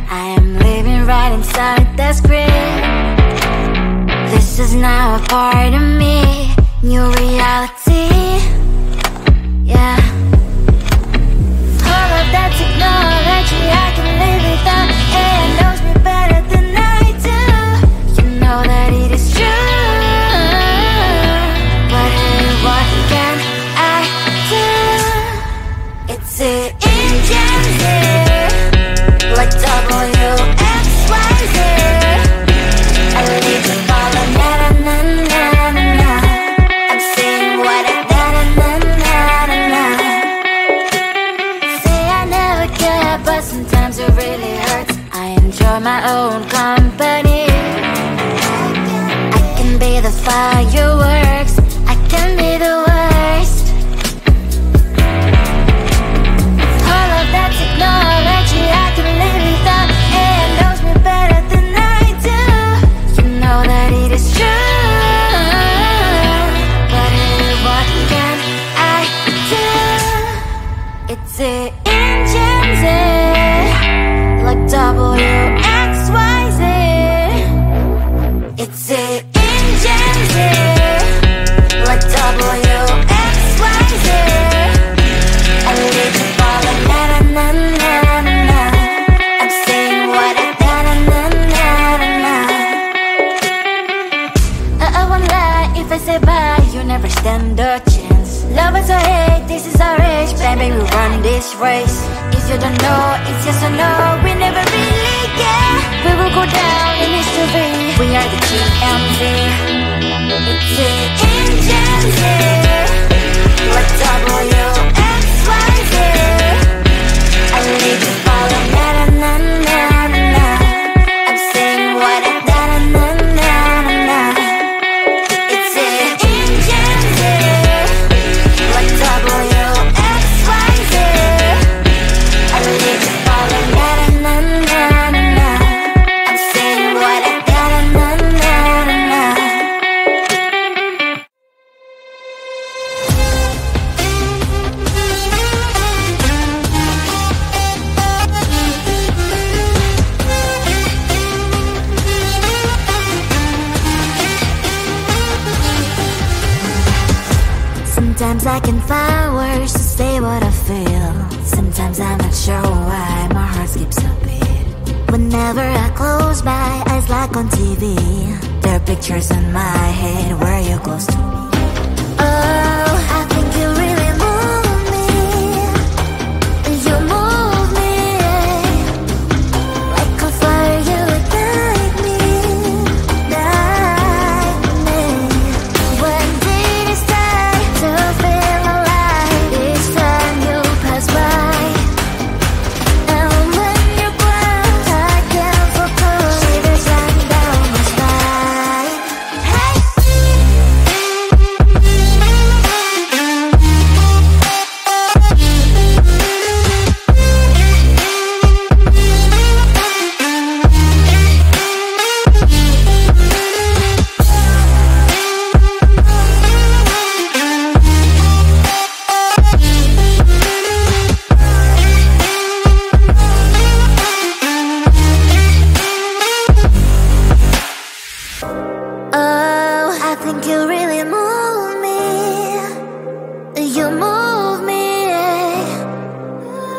I am living right inside the script. This is now a part of me, new reality. Yeah. All of that technology, I can live without. AI knows me better than I do. You know that it is true. But hey, what can I do? It's the engines here, like WXYZ. I leave the ball on na-na-na-na-na-na. I'm saying what I na-na-na-na-na. Say I never care, but sometimes it really hurts. I enjoy my own company. I can be the fireworks, I can be the worst. All of that technology, I can live without. AI knows me better than I do. You know that it is true. But hey, what can I do? It's the engines, like WXYZ. It's the engines, like WXYZ. I live the ball like na-na-na-na-na-na. I'm saying what I na-na-na-na-na. I won't lie if I say bye, you never stand a chance. Love us or hate, this is our age. Baby, we run this race. If you don't know, it's yes or no. We never really care. We will go down in history. We are the TMZ. It's the engines, like WXYZ. I leave the ball on na-na-na-na-na. I'm saying what I na-na-na-na-na. It's the engines, like WXYZ. I leave the ball on na-na-na-na-na. I'm saying what I na-na-na-na-na. Sometimes I can find words to say what I feel. Sometimes I'm not sure why my heart skips a beat. Whenever I close my eyes like on TV, there are pictures in my head where you're close to me. Oh, I think you really move me. You move me like a fire, you ignite me, ignite me. When did it start to feel alive? Each time you pass by, and when you grow, I can't focus. Shivers run down my spine. Hey. Oh, I think you really move me. You move me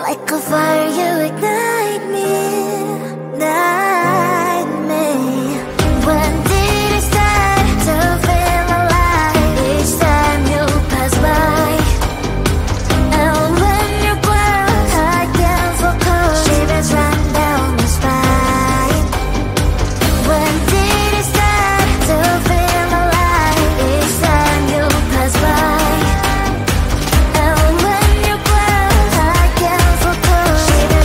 like a fire, you ignite me, ignite me. When did it start to feel alive? Each time you pass by, and when you grow, I can't focus. Shivers run down my spine. When did it start to feel alive? Each time you pass by, and when you grow, I can't focus. Shivers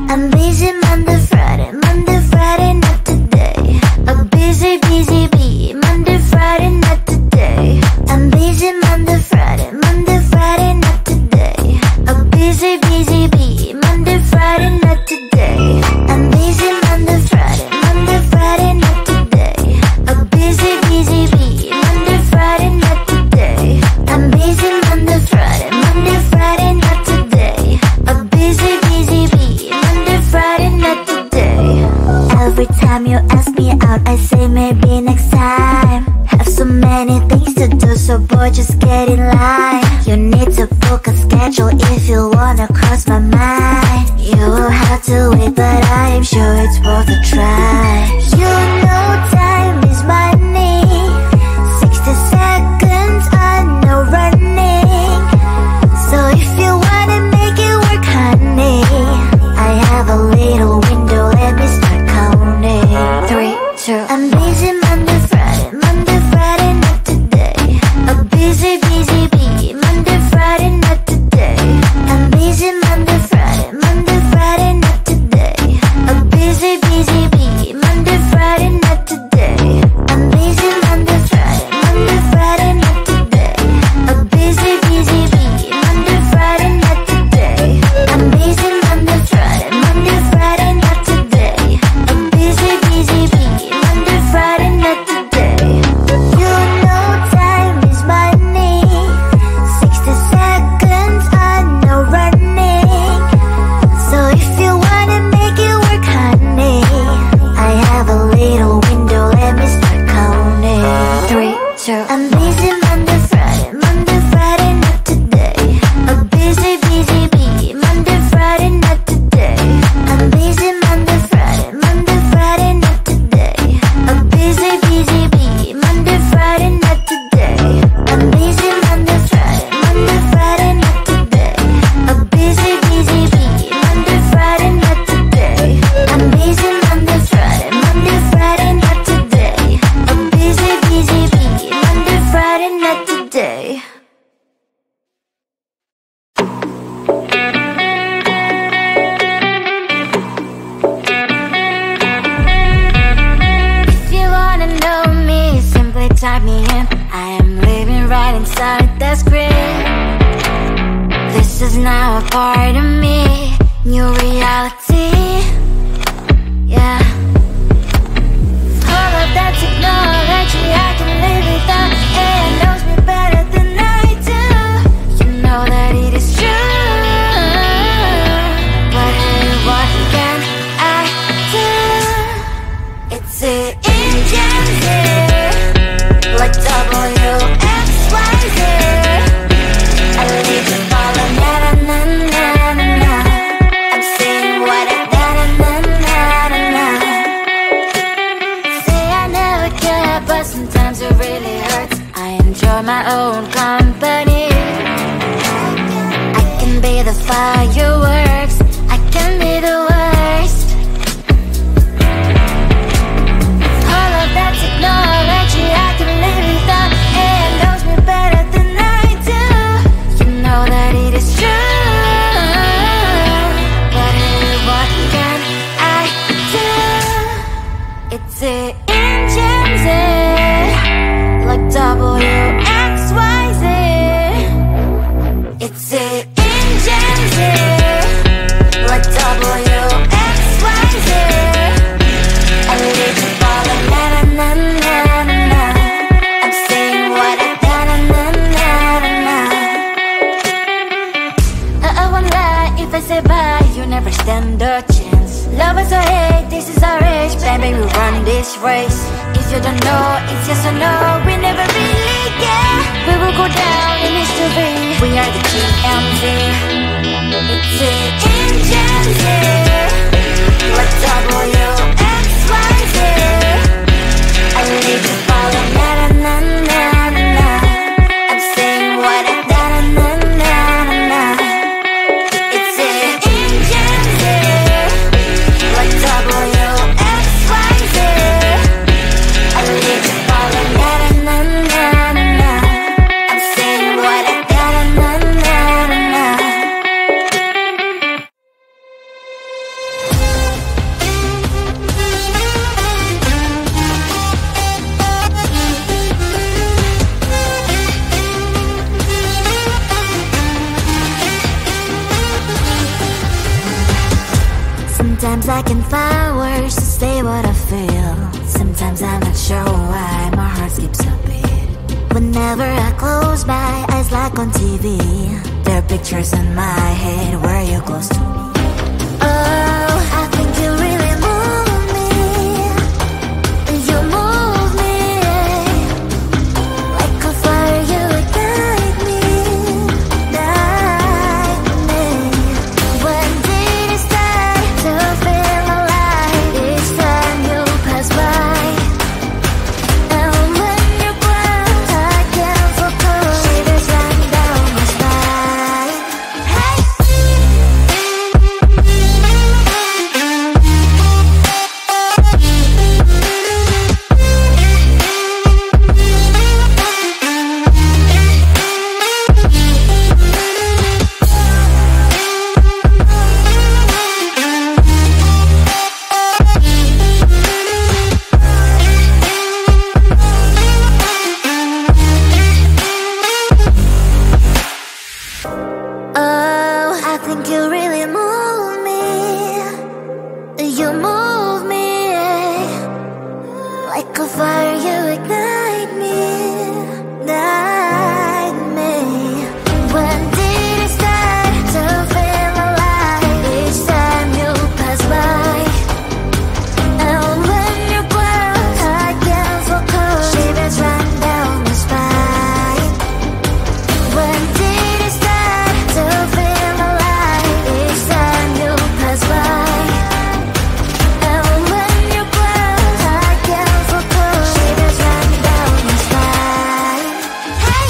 I'm busy Monday, Friday, not today. A busy, busy bee, Monday, Friday, not today. I'm busy Monday, Friday, not today. A busy, busy bee, Monday, Friday, not today. I'm busy Monday, Friday, not today. A busy, busy bee, Monday, Friday, not today. I'm busy Monday, Friday, not today. A busy, busy bee, Monday, Friday, not today. Every time you ask me out, I say maybe next time. Have so many things to do, so boy, just get in line. You need to book a schedule if you wanna cross my mind. You will have to wait, but I am sure it's worth a try. You know time is money. 60 seconds on no running. So if you wanna make it work, honey, I have a little window, let me start counting. 3, 2, I'm busy Monday, Friday, not today. A busy, busy bee, Monday, Friday, not today. I'm busy Monday, Friday, not today. A busy, busy bee, Monday, Friday, not today. I'm busy Monday, Friday, not today. A busy, busy bee, Monday, Friday, not today. I'm busy Monday, Friday, not today. A busy, busy bee, Monday, Friday, not today. You know time is money. 60 seconds on no running. So if you wanna make it work, honey, I have a little window, let me start counting. 3, 2, I'm busy Monday, Friday, not today. A busy, busy bee, Monday, Friday, not today. I'm busy Monday, Friday, not today. A busy, busy bee, Monday, Friday, not today. I'm busy Monday, Friday, not today. A busy, busy bee, Monday, Friday, not today. I'm busy Monday, Friday, not today. A busy, busy bee, Monday, Friday, not today. If you wanna know me, simply type me in. I am living right inside the screen. This is now a part of me, new reality. Yeah. All of that technology, I can live without. AI knows me better than I do. You know that it is true. But hey, what can I do? It's the engines here, like WXYZ. I need to follow, na na na na na na. I'm saying what I na na na na na na. Say I never care, but sometimes it really hurts. I enjoy my own company. I can be the fireworks, I can be the worst. All of that technology, I can live without. AI knows me better than I do. You know that it is true. But hey, what can I do? It's the engines, like WXYZ. It's the engines, like WXYZ. I need to follow, na na na na na na. I'm saying what I na na na na na na. I won't lie if I say bye, you never stand a chance. Love us or hate, this is our age, baby, we run this race. If you don't know, it's yes or no, we never really care. We will go down in history, we are the TMZ. It's the engines here, like WXYZ. I need to follow, na na na na na na. I'm saying what I na na na na na na. It's the engines here, like WXYZ. I need to follow, na na na na na na. I'm saying what I na na na na na na. Sometimes I can find words to say what I feel. Sometimes I'm not sure why my heart skips a beat. Whenever I close my eyes like on TV, there are pictures in my head where you're close to me. Oh, I think you really move me. You move me like a fire, you ignite me, ignite me. When did it start to feel alive? Each time you pass by, and when you cry, I can't focus. Shivers run down my spine. Hey. Oh, I think you really move me. You move me like a fire, you ignite me, ignite me. When did it start to feel alive? Each time you pass by, and when you close, I can't focus. Shivers run down my spine. When did it start to feel alive? Each time you pass by, and when you close, I can't focus. Shivers run down my spine. Hey.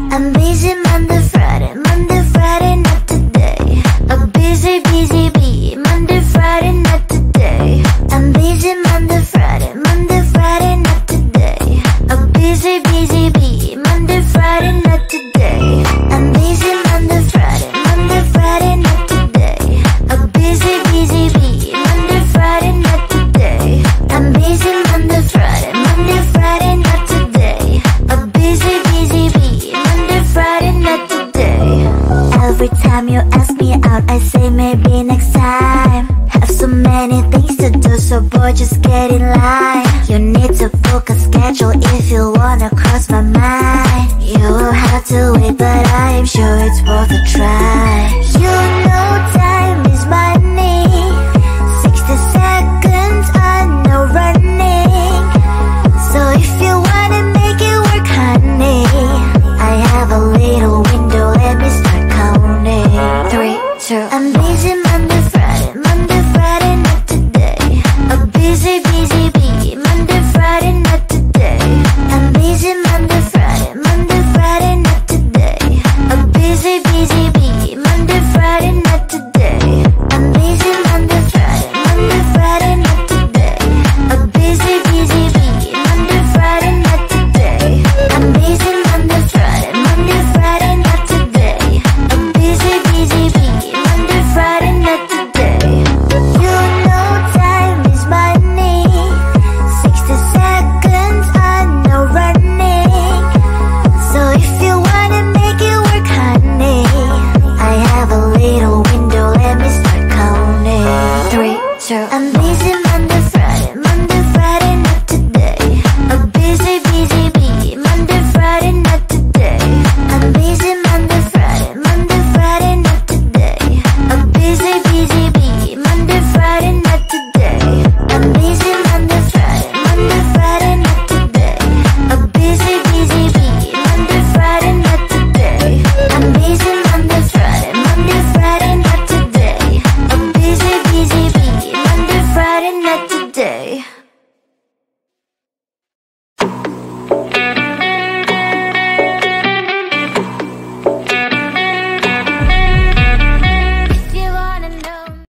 I'm busy Monday, Friday, not today. A busy, busy bee. Monday, Friday, not today. I'm busy Monday, Friday, not today. A busy, busy bee. Monday, Friday, not today. I'm busy Monday, Friday, not today. A busy, busy bee. Monday, Friday, not today. I'm busy Monday, Friday, not today. A busy, busy bee. Monday, Friday, not today. Every time you ask me out, I say maybe next time. Have so many things to do, so boy, just get in line. You need to book a schedule if you wanna cross my mind. You will have to wait, but I am sure it's worth a try. You know time is money. 60 seconds on no running. So if you wanna make it work, honey, I have a little window, let me start counting. 3, 2, I'm busy